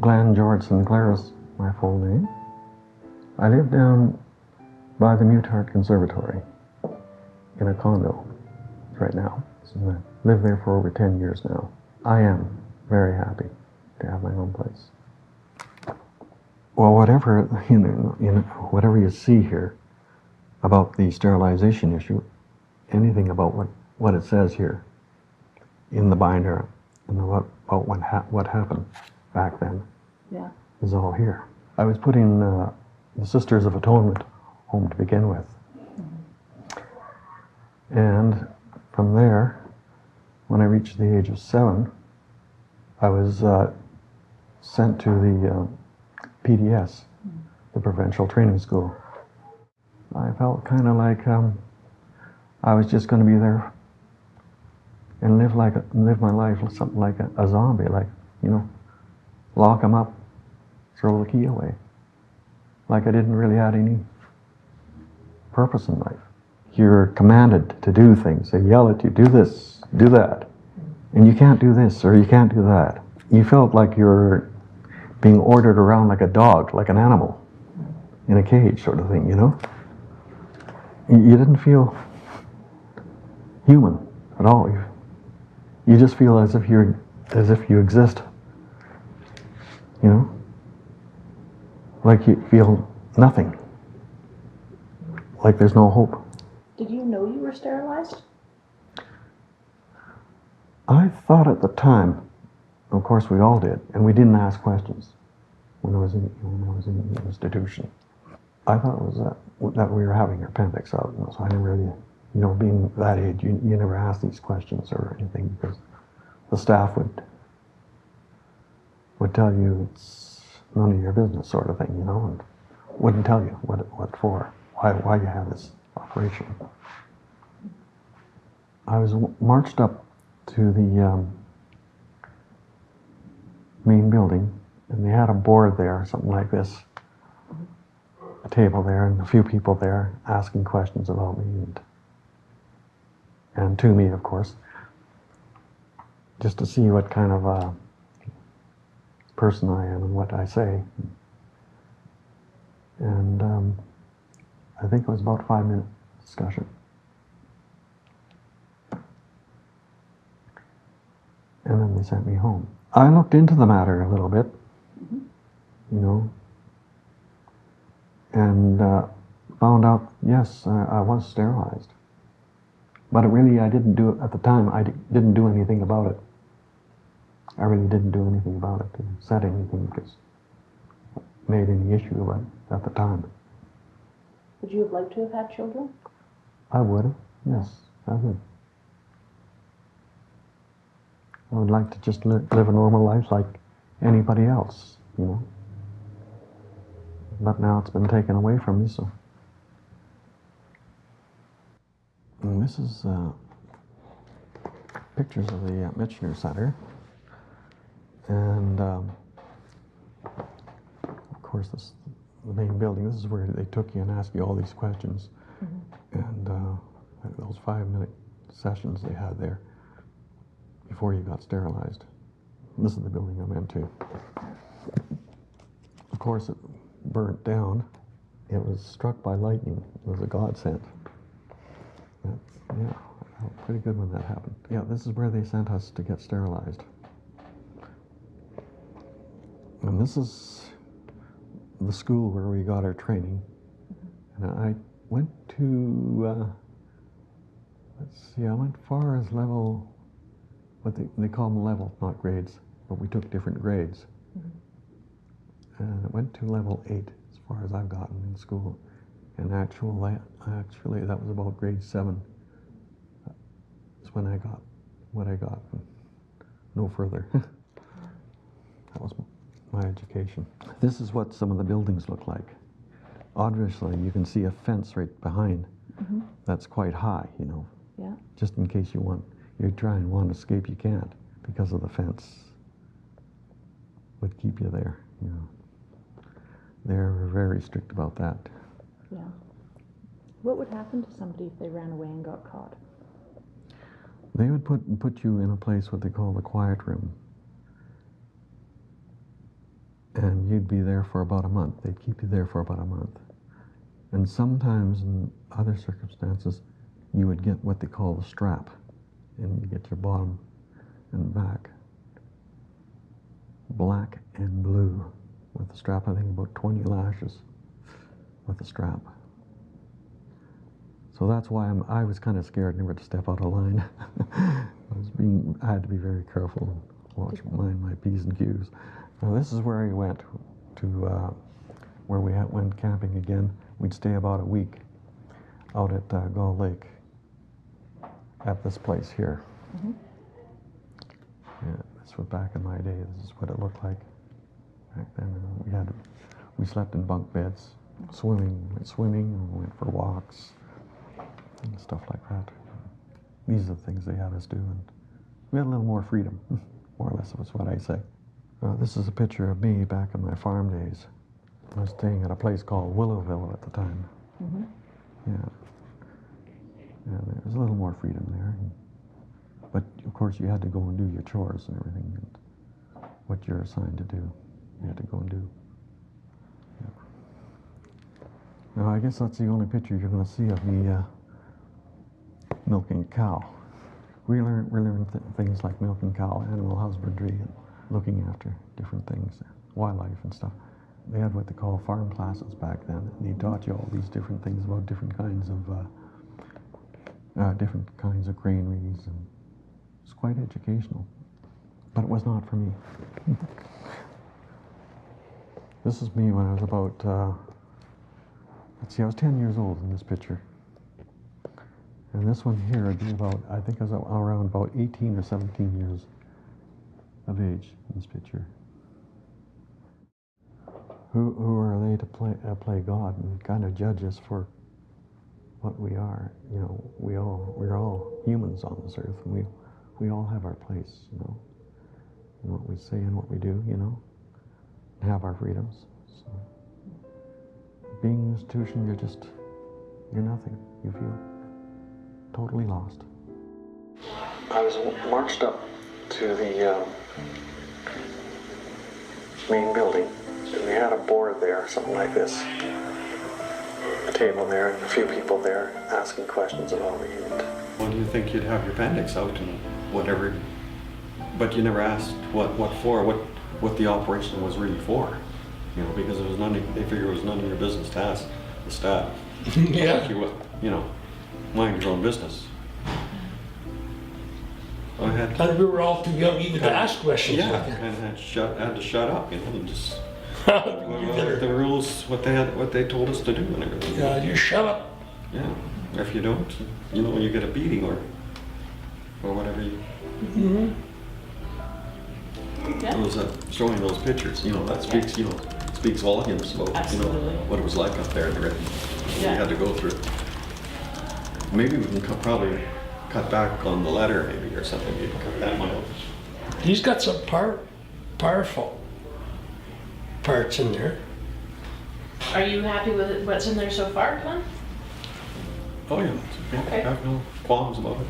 Glenn George Sinclair is my full name. I live down by the Mutart Conservatory in a condo right now. So I live there for over 10 years now. I am very happy to have my own place. Well, whatever whatever you see here about the sterilization issue, anything about what it says here in the binder and about what happened back then, is all here. I was put in the Sisters of Atonement home to begin with. And from there, when I reached the age of 7, I was sent to the PDS, the Provincial Training School. I felt kind of like I was just going to be there and live my life something like a zombie, like, lock them up, throw the key away. Like I didn't really have any purpose in life. You're commanded to do things. They yell at you, do this, do that. And you can't do this or you can't do that. You felt like you're being ordered around like a dog, like an animal in a cage sort of thing, You didn't feel human at all. You just feel as if you exist, like you feel nothing, like there's no hope. Did you know you were sterilized? I thought at the time, of course we all did, and we didn't ask questions when I was in the institution. I thought it was that we were having our appendix out, so I never really, being that age, you never ask these questions or anything because the staff would tell you it's none of your business sort of thing, and wouldn't tell you what for, why you have this operation. I was marched up to the main building, and they had a board there, something like this, a table there, and a few people there asking questions about me and to me, of course, just to see what kind of a person I am and what I say. And I think it was about a 5-minute discussion. And then they sent me home. I looked into the matter a little bit, and found out, yes, I was sterilized. But I didn't do it at the time. I didn't do anything about it. I really didn't do anything about it, said anything, because made any issue about it at the time. Would you have liked to have had children? I would have, yes, I would. I would like to just live a normal life like anybody else, But now it's been taken away from me, so. And this is pictures of the Michener Center. And of course, the main building. This is where they took you and asked you all these questions. And those 5-minute sessions they had there before you got sterilized. This is the building I'm into. Of course, it burnt down. It was struck by lightning. It was a godsend. I felt pretty good when that happened. Yeah, this is where they sent us to get sterilized. And this is the school where we got our training. And I went to, I went far as level, what they call them level, not grades, but we took different grades. And it went to level 8 as far as I've gotten in school. And actually that was about grade 7. That's when I got what I got. No further. That was my education. This is what some of the buildings look like. Obviously, you can see a fence right behind. That's quite high, Yeah. Just in case you try and want to escape, you can't because of the fence. Would keep you there, They're very strict about that. Yeah. What would happen to somebody if they ran away and got caught? They would put you in a place what they call the quiet room. and you'd be there for about a month. They'd keep you there for about a month. And sometimes in other circumstances, you would get what they call the strap, and you get your bottom and back black and blue with the strap. I think about 20 lashes with the strap. So that's why I was kind of scared never to step out of line. I had to be very careful and watch mind my P's and Q's. Now this is where I went to where we went camping again. We'd stay about a week out at Gull Lake at this place here. Mm-hmm. Yeah, this was back in my day. This is what it looked like back then. And we slept in bunk beds, went swimming, and went for walks and stuff like that. These are the things they had us do, and we had a little more freedom, more or less. That's what I say. This is a picture of me back in my farm days. I was staying at a place called Willowville at the time. Mm-hmm. Yeah, there was a little more freedom there. But of course you had to go and do your chores and everything, and what you're assigned to do, you had to go and do. Yeah. Now I guess that's the only picture you're going to see of me milking a cow. We learned things like milking cow, animal husbandry, and looking after different things, wildlife and stuff. They had what they call farm classes back then, and they taught you all these different things about different kinds of granaries, and it's quite educational. But it was not for me. This is me when I was about, let's see, I was 10 years old in this picture. And this one here, I'd be about, I think I was around about 18 or 17 years of age in this picture. Who are they to play God and kind of judge us for what we are? You know, we're all humans on this earth, and we all have our place, you know, in what we say and what we do, you know, and have our freedoms. So, being an institution, you're nothing. You feel totally lost. I was marched up to the main building, and we had a board there, something like this, a table there, and a few people there asking questions about me. Well, you think you'd have your appendix out and whatever, but you never asked what for, what the operation was really for, you know, because it was they figured it was none of your business to ask the staff. Yeah. Like you know, mind your own business. So I had And we were all too young even to ask questions. yeah, like that. and had to shut up, you know, and just You better- the rules, what they told us to do and everything. Yeah, you shut up. Yeah, if you don't, you know, you get a beating or whatever. Mm-hmm. It was showing those pictures, you know, that speaks, you know, speaks volumes about, you know, what it was like up there and everything. You had to go through. Maybe we can probably cut back on the letter, maybe, or something. You can cut that one out. He's got some powerful parts in there. Are you happy with what's in there so far, Glenn? Oh yeah, Okay. I have no qualms about it.